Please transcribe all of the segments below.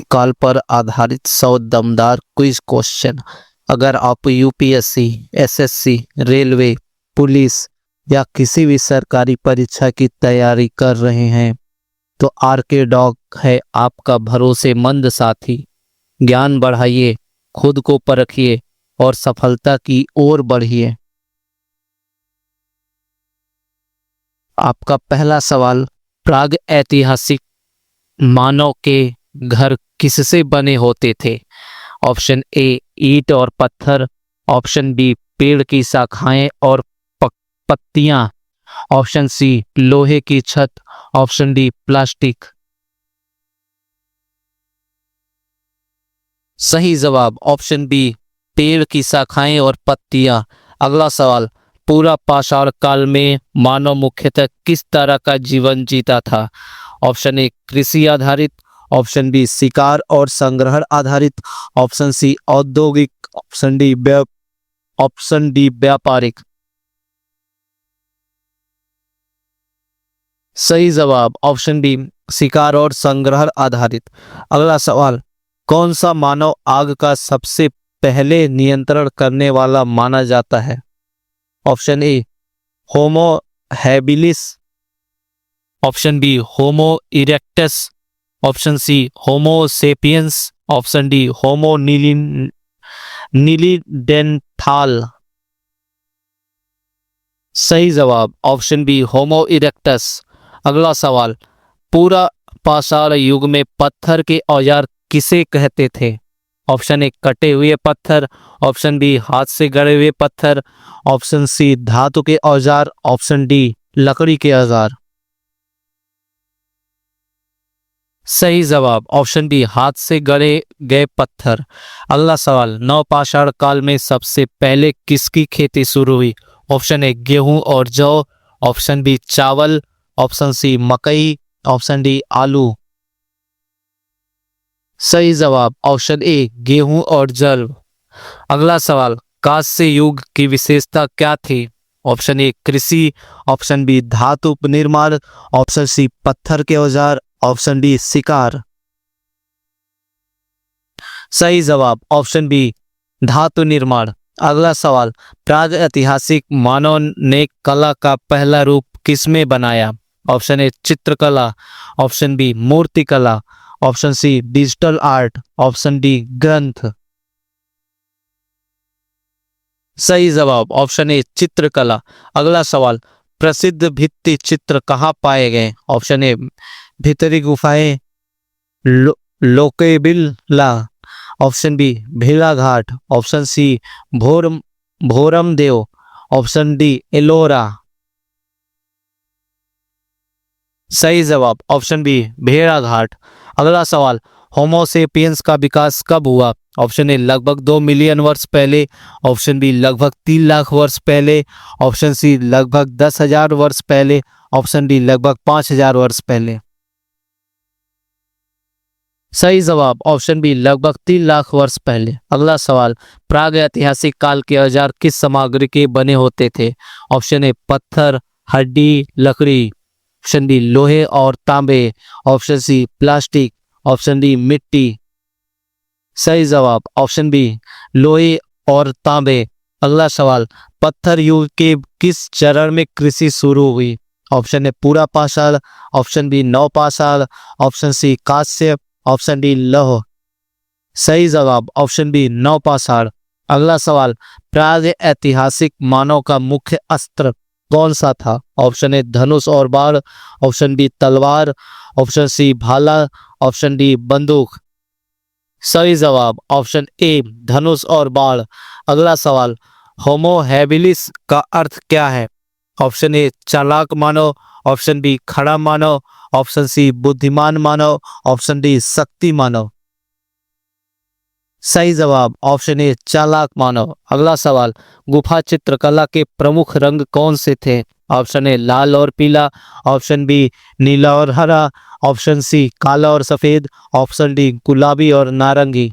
काल पर आधारित 100 दमदार क्विज क्वेश्चन। अगर आप यूपीएससी, एसएससी, रेलवे, पुलिस या किसी भी सरकारी परीक्षा की तैयारी कर रहे हैं तो आरके डॉग है आपका भरोसेमंद साथी। ज्ञान बढ़ाइए, खुद को परखिए और सफलता की ओर बढ़िए। आपका पहला सवाल, प्राग ऐतिहासिक मानव के घर किससे बने होते थे? ऑप्शन ए ईंट और पत्थर, ऑप्शन बी पेड़ की शाखाएं और पत्तियां, ऑप्शन सी लोहे की छत, ऑप्शन डी प्लास्टिक। सही जवाब ऑप्शन बी पेड़ की शाखाएं और पत्तियां। अगला सवाल, पूरा पाषाण काल में मानव मुख्यतः किस तरह का जीवन जीता था? ऑप्शन ए कृषि आधारित, ऑप्शन बी शिकार और संग्रहण आधारित, ऑप्शन सी औद्योगिक, ऑप्शन डी व्यापारिक। सही जवाब ऑप्शन डी शिकार और संग्रहण आधारित। अगला सवाल, कौन सा मानव आग का सबसे पहले नियंत्रण करने वाला माना जाता है? Option A Homo habilis, option B Homo erectus, option C Homo sapiens, option D Homo neanderthal. सही जवाब ऑप्शन बी होमो इरेक्टस। अगला सवाल, पूरा पाषाण युग में पत्थर के औजार किसे कहते थे? ऑप्शन ए कटे हुए पत्थर, ऑप्शन बी हाथ से गढ़े हुए पत्थर, ऑप्शन सी धातु के औजार, ऑप्शन डी लकड़ी के औजार। सही जवाब ऑप्शन बी हाथ से गढ़े गए पत्थर। अगला सवाल, नवपाषाण काल में सबसे पहले किसकी खेती शुरू हुई? ऑप्शन ए गेहूं और जौ, ऑप्शन बी चावल, ऑप्शन सी मकई, ऑप्शन डी आलू। सही जवाब ऑप्शन ए गेहूं और जौ। अगला सवाल, कांस्य युग की विशेषता क्या थी? ऑप्शन ए कृषि, ऑप्शन बी धातु निर्माण, ऑप्शन सी पत्थर के औजार, ऑप्शन डी शिकार। सही जवाब ऑप्शन बी धातु निर्माण। अगला सवाल, प्राग ऐतिहासिक मानव ने कला का पहला रूप किसमें बनाया? ऑप्शन ए चित्रकला, ऑप्शन बी मूर्तिकला, option C digital art, option D ग्रंथ। सही जवाब ऑप्शन ए चित्रकला। अगला सवाल, प्रसिद्ध भित्ति चित्र कहाँ पाए गए? ऑप्शन ए भीतरी गुफाएं, लोकेबिला, ऑप्शन बी भेड़ाघाट, option C Bhoram Dev, option D Ellora. सही जवाब ऑप्शन बी भेड़ाघाट। अगला सवाल, होमोसेपियंस का विकास कब हुआ? ऑप्शन ए लगभग 2 मिलियन वर्ष पहले, ऑप्शन बी लगभग 3 लाख वर्ष पहले, ऑप्शन सी लगभग 10,000 वर्ष पहले, ऑप्शन डी लगभग 5,000 वर्ष पहले। सही जवाब ऑप्शन बी लगभग 3 लाख वर्ष पहले। अगला सवाल, प्राग ऐतिहासिक काल के औजार किस सामग्री के बने होते थे? ऑप्शन ए पत्थर, हड्डी, लकड़ी, ऑप्शन डी लोहे और तांबे, option C plastic, option D मिट्टी। सही जवाब ऑप्शन बी लोहे और तांबे। अगला सवाल, पत्थर युग के किस चरण में कृषि शुरू हुई? ऑप्शन ए पूरा पाषाण, ऑप्शन बी नवपाषाण, ऑप्शन सी कांस्य, ऑप्शन डी लौह। सही जवाब ऑप्शन बी नवपाषाण। अगला सवाल, प्राग ऐतिहासिक मानव का मुख्य अस्त्र कौन सा था? ऑप्शन ए धनुष और बाण, ऑप्शन बी तलवार, ऑप्शन सी भाला, ऑप्शन डी बंदूक। सही जवाब ऑप्शन ए धनुष और बाण। अगला सवाल, होमो हैबिलिस का अर्थ क्या है? ऑप्शन ए चालाक मानव, ऑप्शन बी खड़ा मानव, ऑप्शन सी बुद्धिमान मानव, ऑप्शन डी शक्ति मानव। सही जवाब ऑप्शन ए चालाक मानव। अगला सवाल, गुफा चित्रकला के प्रमुख रंग कौन से थे? ऑप्शन ए लाल और पीला, ऑप्शन बी नीला और हरा, ऑप्शन सी काला और सफेद, ऑप्शन डी गुलाबी और नारंगी।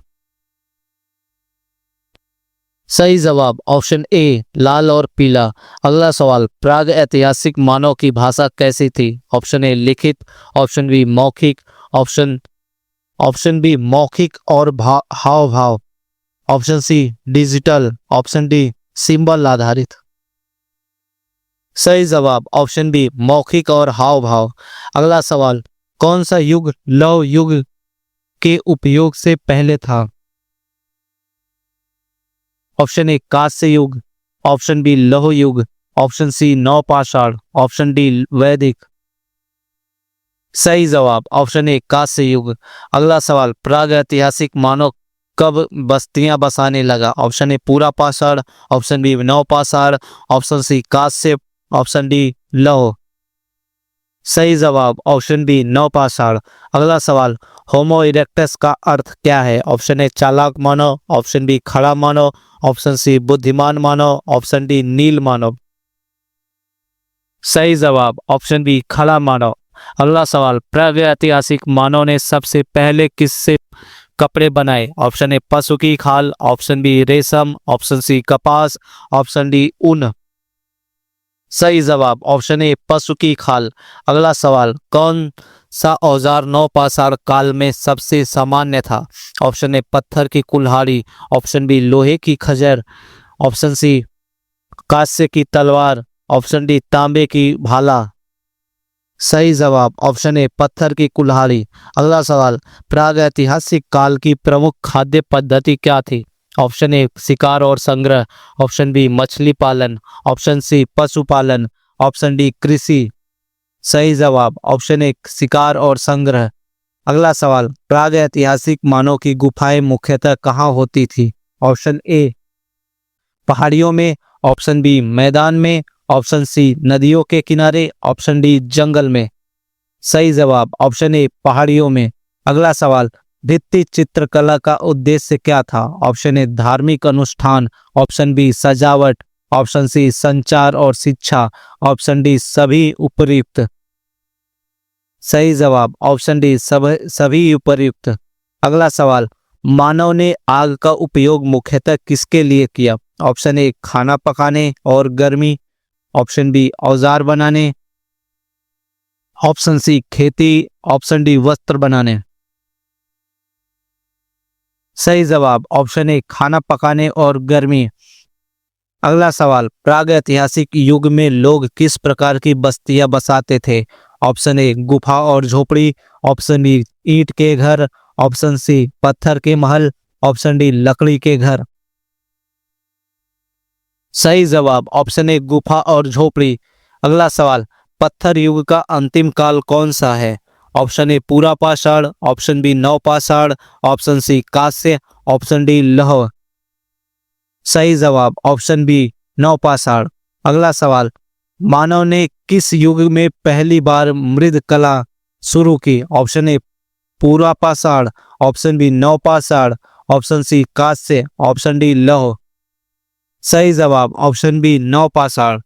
सही जवाब ऑप्शन ए लाल और पीला। अगला सवाल, प्राग ऐतिहासिक मानव की भाषा कैसी थी? ऑप्शन ए लिखित, ऑप्शन बी मौखिक, ऑप्शन ऑप्शन बी मौखिक और हाव भाव, option C digital, option D symbol आधारित। सही जवाब ऑप्शन बी मौखिक और हाव भाव। अगला सवाल, कौन सा युग लौह युग के उपयोग से पहले था? ऑप्शन ए कांस्य युग, ऑप्शन बी लौह युग, ऑप्शन सी नवपाषाण, ऑप्शन डी वैदिक। सही जवाब ऑप्शन ए कांस्य युग। अगला सवाल, प्रागैतिहासिक मानव कब बस्तियां बसाने लगा? ऑप्शन ए पूरा पाषाण, ऑप्शन बी नवपाषाण, ऑप्शन सी कांस्य, ऑप्शन डी लौह। सही जवाब ऑप्शन बी नवपाषाण। अगला सवाल, होमो इरेक्टस का अर्थ क्या है? ऑप्शन ए चालाक मानव, ऑप्शन बी खड़ा मानव, ऑप्शन सी बुद्धिमान मानव, ऑप्शन डी नील मानव। सही जवाब ऑप्शन बी खड़ा मानव। अगला सवाल, प्रागैतिहासिक मानव ने सबसे पहले किससे कपड़े बनाए? ऑप्शन ए पशु की खाल, ऑप्शन बी रेशम, ऑप्शन सी कपास, ऑप्शन डी ऊन। सही जवाब ऑप्शन ए पशु की खाल। अगला सवाल, कौन सा औजार नवपाषाण काल में सबसे सामान्य था? ऑप्शन ए पत्थर की कुल्हाड़ी, ऑप्शन बी लोहे की खंजर, ऑप्शन सी कांस्य की तलवार, ऑप्शन डी तांबे की भाला। सही जवाब ऑप्शन ए पत्थर की कुल्हाड़ी। अगला सवाल, प्रागैतिहासिक काल की प्रमुख खाद्य पद्धति क्या थी? ऑप्शन ए शिकार और संग्रह, ऑप्शन बी मछली पालन, ऑप्शन सी पशुपालन, ऑप्शन डी कृषि। सही जवाब ऑप्शन ए शिकार और संग्रह। अगला सवाल, प्रागैतिहासिक मानव की गुफाएं मुख्यतः कहाँ होती थी? ऑप्शन ए पहाड़ियों में, ऑप्शन बी मैदान में, ऑप्शन सी नदियों के किनारे, ऑप्शन डी जंगल में। सही जवाब ऑप्शन ए पहाड़ियों में। अगला सवाल, भित्ति चित्रकला का उद्देश्य क्या था? ऑप्शन ए धार्मिक अनुष्ठान, ऑप्शन बी सजावट, ऑप्शन सी संचार और शिक्षा, ऑप्शन डी सभी उपर्युक्त। सही जवाब ऑप्शन डी सभी उपर्युक्त। अगला सवाल, मानव ने आग का उपयोग मुख्यतः किसके लिए किया? ऑप्शन ए खाना पकाने और गर्मी, ऑप्शन बी औजार बनाने, ऑप्शन सी खेती, ऑप्शन डी वस्त्र बनाने। सही जवाब ऑप्शन ए खाना पकाने और गर्मी। अगला सवाल, प्रागैतिहासिक युग में लोग किस प्रकार की बस्तियां बसाते थे? ऑप्शन ए गुफा और झोपड़ी, ऑप्शन बी ईंट के घर, ऑप्शन सी पत्थर के महल, ऑप्शन डी लकड़ी के घर। सही जवाब ऑप्शन ए गुफा और झोपड़ी। अगला सवाल, पत्थर युग का अंतिम काल कौन सा है? ऑप्शन ए पूरा पाषाण, ऑप्शन बी नवपाषाण, ऑप्शन सी कांस्य, ऑप्शन डी लौह। सही जवाब ऑप्शन बी नवपाषाण। अगला सवाल, मानव ने किस युग में पहली बार मृद कला शुरू की? ऑप्शन ए पूरा पाषाण, ऑप्शन बी नवपाषाण, ऑप्शन सी कांस्य, ऑप्शन डी लौह। सही जवाब ऑप्शन बी नवपाषाण।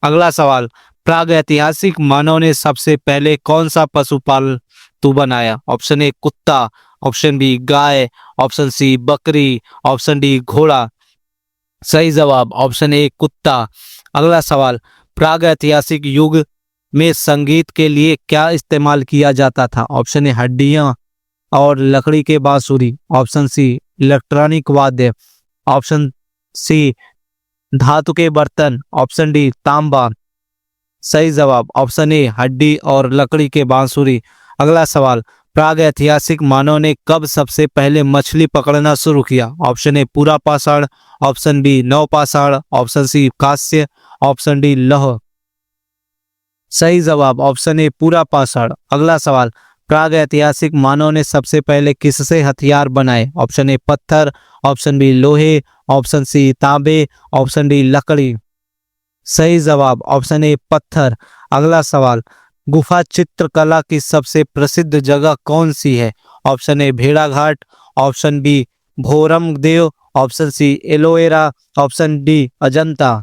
अगला सवाल, प्रागैतिहासिक मानव ने सबसे पहले कौन सा पशु पालतू बनाया? ऑप्शन ए कुत्ता, ऑप्शन बी गाय, ऑप्शन सी बकरी, ऑप्शन डी घोड़ा। सही जवाब ऑप्शन ए कुत्ता। अगला सवाल, प्रागैतिहासिक युग में संगीत के लिए क्या इस्तेमाल किया जाता था? ऑप्शन ए हड्डियां और लकड़ी के बांसुरी, ऑप्शन सी इलेक्ट्रॉनिक वाद्य, ऑप्शन सी धातु के बर्तन, ऑप्शन डी तांबा। सही जवाब ऑप्शन ए हड्डी और लकड़ी के बांसुरी। अगला सवाल, प्रागैतिहासिक मानव ने कब सबसे पहले मछली पकड़ना शुरू किया? ऑप्शन ए पूरा पाषाण, ऑप्शन बी नवपाषाण, ऑप्शन सी कांस्य, ऑप्शन डी लौह। सही जवाब ऑप्शन ए पूरा पाषाण। अगला सवाल, प्रागैतिहासिक मानव ने सबसे पहले किससे हथियार बनाए? ऑप्शन ए पत्थर, ऑप्शन बी लोहे, ऑप्शन सी तांबे, ऑप्शन डी लकड़ी। सही जवाब ऑप्शन ए पत्थर। अगला सवाल, गुफा चित्रकला की सबसे प्रसिद्ध जगह कौन सी है? ऑप्शन ए भेड़ाघाट, option B Bhoram Dev, option C Ellora, option D Ajanta.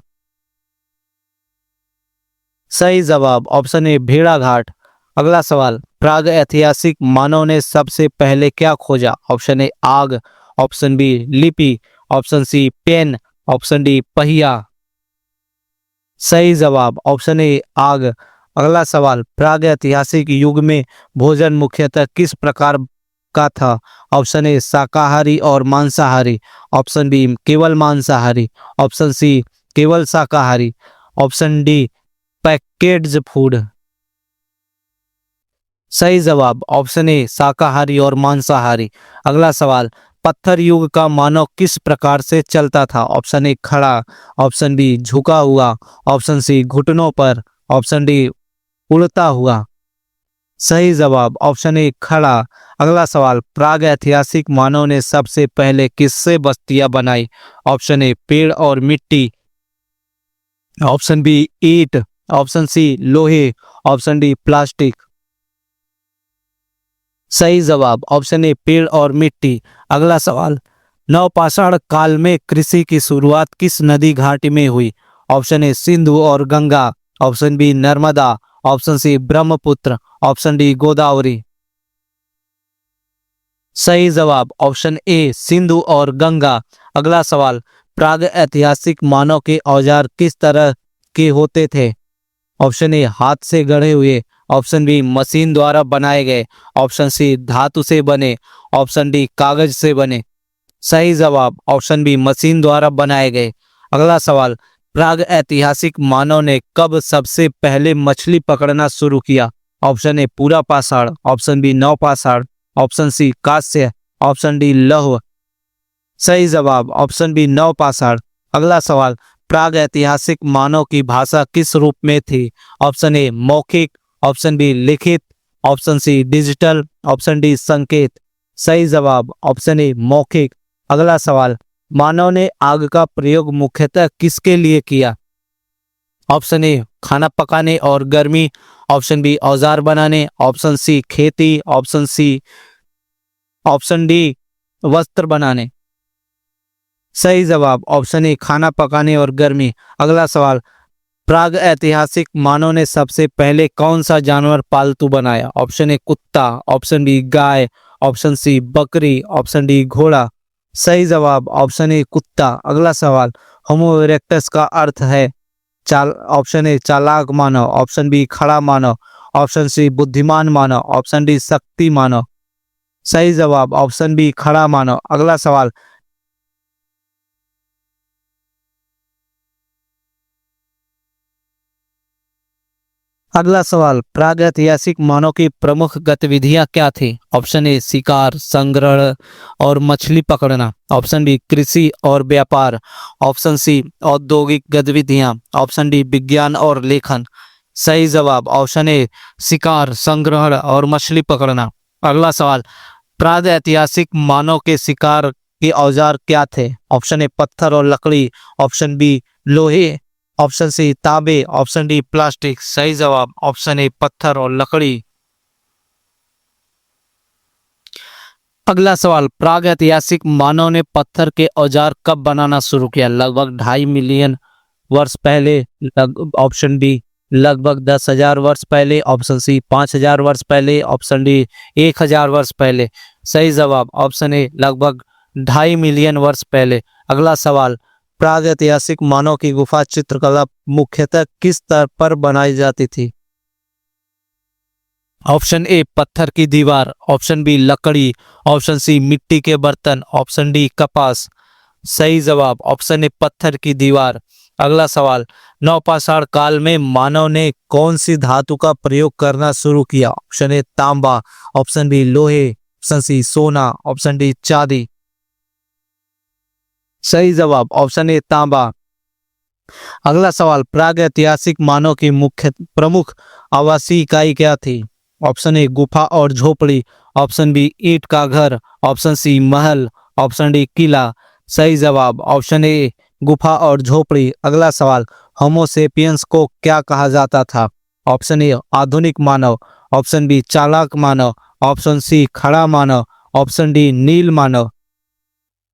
सही जवाब ऑप्शन ए भेड़ाघाट। अगला सवाल, प्रागैतिहासिक मानव ने सबसे पहले क्या खोजा? ऑप्शन ए आग, ऑप्शन बी लिपि, option C pen, option D पहिया। सही जवाब ऑप्शन ए आग। अगला सवाल, प्रागैतिहासिक युग में भोजन मुख्यतः किस प्रकार का था? ऑप्शन ए शाकाहारी और मांसाहारी, ऑप्शन बी केवल मांसाहारी, ऑप्शन सी केवल शाकाहारी, ऑप्शन डी पैकेज्ड फूड। सही जवाब ऑप्शन ए शाकाहारी और मांसाहारी। अगला सवाल, पत्थर युग का मानव किस प्रकार से चलता था? ऑप्शन ए खड़ा, ऑप्शन बी झुका हुआ, ऑप्शन सी घुटनों पर, ऑप्शन डी उड़ता हुआ। सही जवाब ऑप्शन ए खड़ा। अगला सवाल, प्राग ऐतिहासिक मानव ने सबसे पहले किससे बस्तियां बनाई? ऑप्शन ए पेड़ और मिट्टी, ऑप्शन बी ईंट, ऑप्शन सी लोहे, ऑप्शन डी प्लास्टिक। सही जवाब ऑप्शन ए पेड़ और मिट्टी। अगला सवाल, नवपाषाण काल में कृषि की शुरुआत किस नदी घाटी में हुई? ऑप्शन ए सिंधु और Ganga, option B Narmada, option C Brahmaputra, option D Godavari. सही जवाब ऑप्शन ए सिंधु और गंगा। अगला सवाल, प्राग ऐतिहासिक मानव के औजार किस तरह के होते थे? ऑप्शन ए हाथ से गढ़े हुए, ऑप्शन बी मशीन द्वारा बनाए गए, ऑप्शन सी धातु से बने, ऑप्शन डी कागज से बने। सही जवाब ऑप्शन बी मशीन द्वारा बनाए गए। अगला सवाल, प्राग ऐतिहासिक मानव ने कब सबसे पहले मछली पकड़ना शुरू किया? ऑप्शन ए पूरा पाषाण, ऑप्शन बी नवपाषाण, ऑप्शन सी कांस्य, ऑप्शन डी लौह। सही जवाब ऑप्शन बी नवपाषाण। अगला सवाल, प्राग ऐतिहासिक मानव की भाषा किस रूप में थी? ऑप्शन ए मौखिक, ऑप्शन बी लिखित, option C digital, option D संकेत। सही जवाब ऑप्शन ए मौखिक। अगला सवाल, मानव ने आग का प्रयोग मुख्यतः किसके लिए किया? ऑप्शन ए खाना पकाने और गर्मी, ऑप्शन बी औजार बनाने, ऑप्शन सी खेती, ऑप्शन डी वस्त्र बनाने। सही जवाब ऑप्शन ए खाना पकाने और गर्मी। अगला सवाल, प्राग ऐतिहासिक मानव ने सबसे पहले कौन सा जानवर पालतू बनाया? ऑप्शन ए कुत्ता, ऑप्शन बी गाय, ऑप्शन सी बकरी, ऑप्शन डी घोड़ा। सही जवाब ऑप्शन ए कुत्ता। अगला सवाल, होमो इरेक्टस का अर्थ है ऑप्शन ए चालाक मानव, ऑप्शन बी खड़ा मानव, ऑप्शन सी बुद्धिमान मानव, ऑप्शन डी शक्ति मानव। सही जवाब ऑप्शन बी खड़ा मानव। अगला सवाल, प्राग ऐतिहासिक मानव की प्रमुख गतिविधियां क्या थी? ऑप्शन ए शिकार, संग्रह और मछली पकड़ना, ऑप्शन बी कृषि और व्यापार, ऑप्शन सी औद्योगिक गतिविधियां, ऑप्शन डी विज्ञान और लेखन। सही जवाब ऑप्शन ए शिकार, संग्रहण और मछली पकड़ना। अगला सवाल, प्राग ऐतिहासिक मानव के शिकार के औजार क्या थे? ऑप्शन ए पत्थर और लकड़ी, ऑप्शन बी लोहे, ऑप्शन सी तांबे, ऑप्शन डी प्लास्टिक। सही जवाब ऑप्शन ए पत्थर और लकड़ी। अगला सवाल, प्राग ऐतिहासिक मानव ने पत्थर के औजार कब बनाना शुरू किया? लगभग 2.5 मिलियन वर्ष पहले, ऑप्शन बी लगभग 10,000 वर्ष पहले, ऑप्शन सी 5,000 वर्ष पहले, ऑप्शन डी 1,000 वर्ष पहले। सही जवाब ऑप्शन ए लगभग 2.5 मिलियन वर्ष पहले। अगला सवाल, प्राग ऐतिहासिक मानव की गुफा चित्रकला मुख्यतः किस स्तर पर बनाई जाती थी? ऑप्शन ए पत्थर की दीवार, ऑप्शन बी लकड़ी, ऑप्शन सी मिट्टी के बर्तन, ऑप्शन डी कपास। सही जवाब ऑप्शन ए पत्थर की दीवार। अगला सवाल, नवपाषाण काल में मानव ने कौन सी धातु का प्रयोग करना शुरू किया? ऑप्शन ए तांबा, ऑप्शन बी लोहे, ऑप्शन सी सोना, ऑप्शन डी चांदी। सही जवाब ऑप्शन ए तांबा। अगला सवाल, प्राग ऐतिहासिक मानव की मुख्य प्रमुख आवासीय इकाई क्या थी? ऑप्शन ए गुफा और झोपड़ी, ऑप्शन बी ईंट का घर, ऑप्शन सी महल, ऑप्शन डी किला। सही जवाब ऑप्शन ए गुफा और झोपड़ी। अगला सवाल, होमो सेपियंस को क्या कहा जाता था? ऑप्शन ए आधुनिक मानव, ऑप्शन बी चालाक मानव, ऑप्शन सी खड़ा मानव, ऑप्शन डी नील मानव।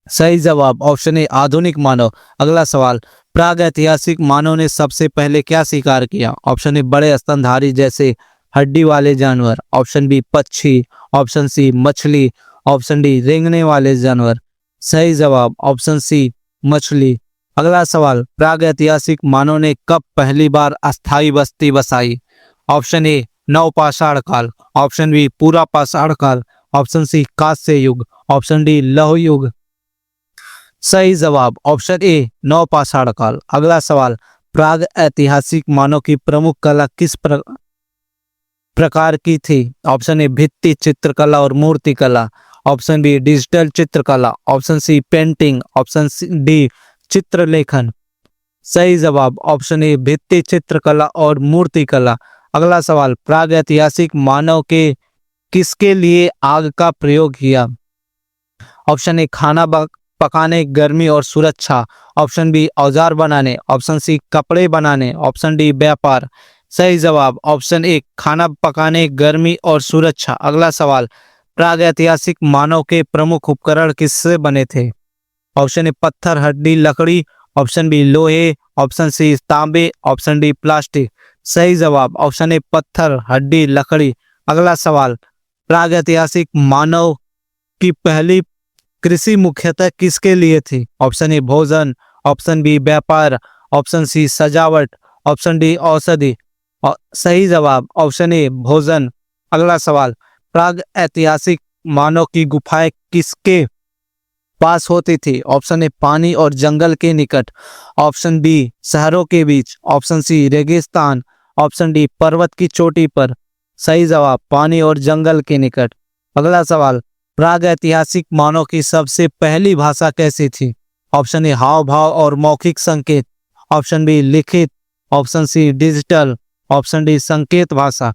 सही जवाब ऑप्शन ए आधुनिक मानव। अगला सवाल, प्राग ऐतिहासिक मानव ने सबसे पहले क्या शिकार किया? ऑप्शन ए बड़े स्तनधारी जैसे हड्डी वाले जानवर, ऑप्शन बी पक्षी, ऑप्शन सी मछली, ऑप्शन डी रेंगने वाले जानवर। सही जवाब ऑप्शन सी मछली। अगला सवाल, प्राग ऐतिहासिक मानव ने कब पहली बार अस्थायी बस्ती बसाई? ऑप्शन ए नवपाषाण काल, ऑप्शन बी पूरा पाषाण काल, ऑप्शन सी कांस्य युग, ऑप्शन डी लौह युग। सही जवाब ऑप्शन ए नवपाषाण काल। अगला सवाल, प्राग ऐतिहासिक मानव की प्रमुख कला किस प्रकार की थी? ऑप्शन ए भित्ति चित्रकला और मूर्ति कला, ऑप्शन बी डिजिटल चित्रकला, option C painting, option D चित्रलेखन। सही जवाब ऑप्शन ए भित्ति चित्रकला और मूर्ति कला। अगला सवाल, प्राग ऐतिहासिक मानव के किसके लिए आग का प्रयोग किया? ऑप्शन ए खाना पकाने, गर्मी और सुरक्षा, ऑप्शन बी औजार बनाने, ऑप्शन सी कपड़े बनाने, ऑप्शन डी व्यापार। सही जवाब ऑप्शन ए खाना पकाने, गर्मी और सुरक्षा। अगला सवाल, प्राग ऐतिहासिक मानव के प्रमुख उपकरण किससे बने थे? ऑप्शन ए पत्थर, हड्डी, लकड़ी, ऑप्शन बी लोहे, ऑप्शन सी तांबे, ऑप्शन डी प्लास्टिक। सही जवाब ऑप्शन ए पत्थर, हड्डी, लकड़ी। अगला सवाल, प्राग ऐतिहासिक मानव की पहली कृषि मुख्यतः किसके लिए थी? ऑप्शन ए भोजन, ऑप्शन बी व्यापार, ऑप्शन सी सजावट, ऑप्शन डी औषधि। सही जवाब ऑप्शन ए भोजन। अगला सवाल, प्राग ऐतिहासिक मानव की गुफाएं किसके पास होती थी? ऑप्शन ए पानी और जंगल के निकट, ऑप्शन बी शहरों के बीच, ऑप्शन सी रेगिस्तान, ऑप्शन डी पर्वत की चोटी पर। सही जवाब पानी और जंगल के निकट। अगला सवाल, प्राग ऐतिहासिक मानव की सबसे पहली भाषा कैसी थी? ऑप्शन ए हाव भाव और मौखिक संकेत, ऑप्शन बी लिखित, option C digital, option D संकेत भाषा।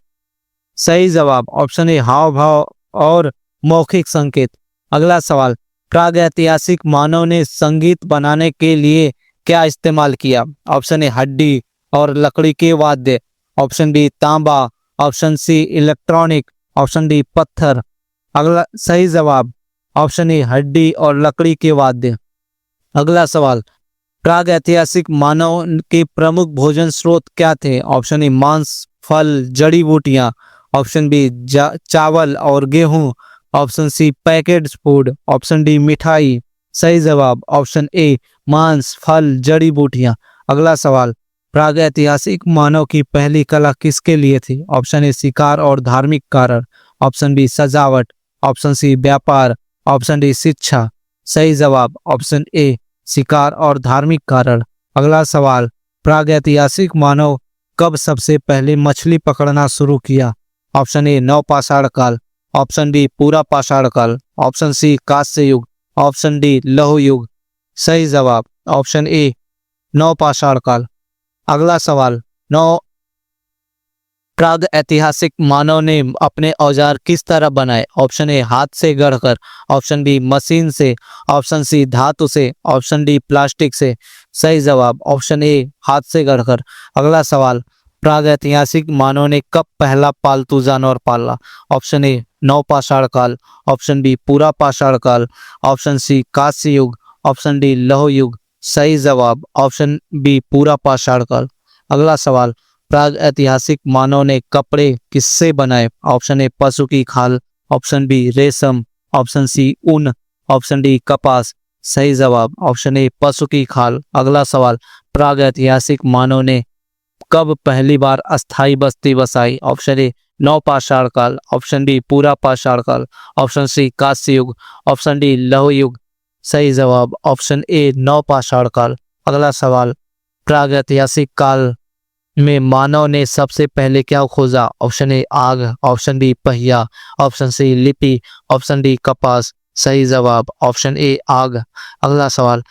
सही जवाब ऑप्शन ए हाव भाव और मौखिक संकेत। अगला सवाल, प्राग ऐतिहासिक मानव ने संगीत बनाने के लिए क्या इस्तेमाल किया? ऑप्शन ए हड्डी और लकड़ी के वाद्य, ऑप्शन बी तांबा, option C electronic, option D पत्थर। अगला सही जवाब ऑप्शन ए हड्डी और लकड़ी के वाद्य। अगला सवाल, प्राग ऐतिहासिक मानव के प्रमुख भोजन स्रोत क्या थे? ऑप्शन ए मांस, फल, जड़ी बूटियां, ऑप्शन बी चावल और गेहूं, option C packet food, option D मिठाई। सही जवाब ऑप्शन ए मांस, फल, जड़ी बूटियां। अगला सवाल, प्राग ऐतिहासिक मानव की पहली कला किसके लिए थी? ऑप्शन ए शिकार और धार्मिक कारण, ऑप्शन बी सजावट, ऑप्शन सी व्यापार, ऑप्शन डी शिक्षा। सही जवाब ऑप्शन ए शिकार और धार्मिक कारण। अगला सवाल, प्राग ऐतिहासिक मानव कब सबसे पहले मछली पकड़ना शुरू किया? ऑप्शन ए नवपाषाण काल, ऑप्शन बी पूरा पाषाण काल, ऑप्शन सी कांस्य युग, ऑप्शन डी लौह युग। सही जवाब ऑप्शन ए नवपाषाण काल। अगला सवाल, प्राग ऐतिहासिक मानव ने अपने औजार किस तरह बनाए? ऑप्शन ए हाथ से गढ़कर, ऑप्शन बी मशीन से, ऑप्शन सी धातु से, ऑप्शन डी प्लास्टिक से। सही जवाब ऑप्शन ए हाथ से गढ़कर। अगला सवाल, प्राग ऐतिहासिक मानव ने कब पहला पालतू जानवर पाला? ऑप्शन ए नवपाषाण काल, ऑप्शन बी पूरा पाषाण काल, ऑप्शन सी कांस्य युग, ऑप्शन डी लौह युग। सही जवाब ऑप्शन बी पूरा पाषाण काल। अगला सवाल, प्राग ऐतिहासिक मानव ने कपड़े किससे बनाए? ऑप्शन ए पशु की खाल, ऑप्शन बी रेशम, ऑप्शन सी ऊन, ऑप्शन डी कपास। सही जवाब ऑप्शन ए पशु की खाल। अगला सवाल, प्राग ऐतिहासिक मानव ने कब पहली बार अस्थायी बस्ती बसाई? ऑप्शन ए नवपाषाण काल, ऑप्शन बी पूरा पाषाण काल, ऑप्शन सी कांस्य युग, ऑप्शन डी लौह युग। सही जवाब ऑप्शन ए नवपाषाण काल। अगला सवाल, प्राग ऐतिहासिक काल में मानव ने सबसे पहले क्या खोजा? ऑप्शन ए आग, ऑप्शन बी पहिया, ऑप्शन सी लिपि, ऑप्शन डी कपास। सही जवाब ऑप्शन ए आग। अगला सवाल,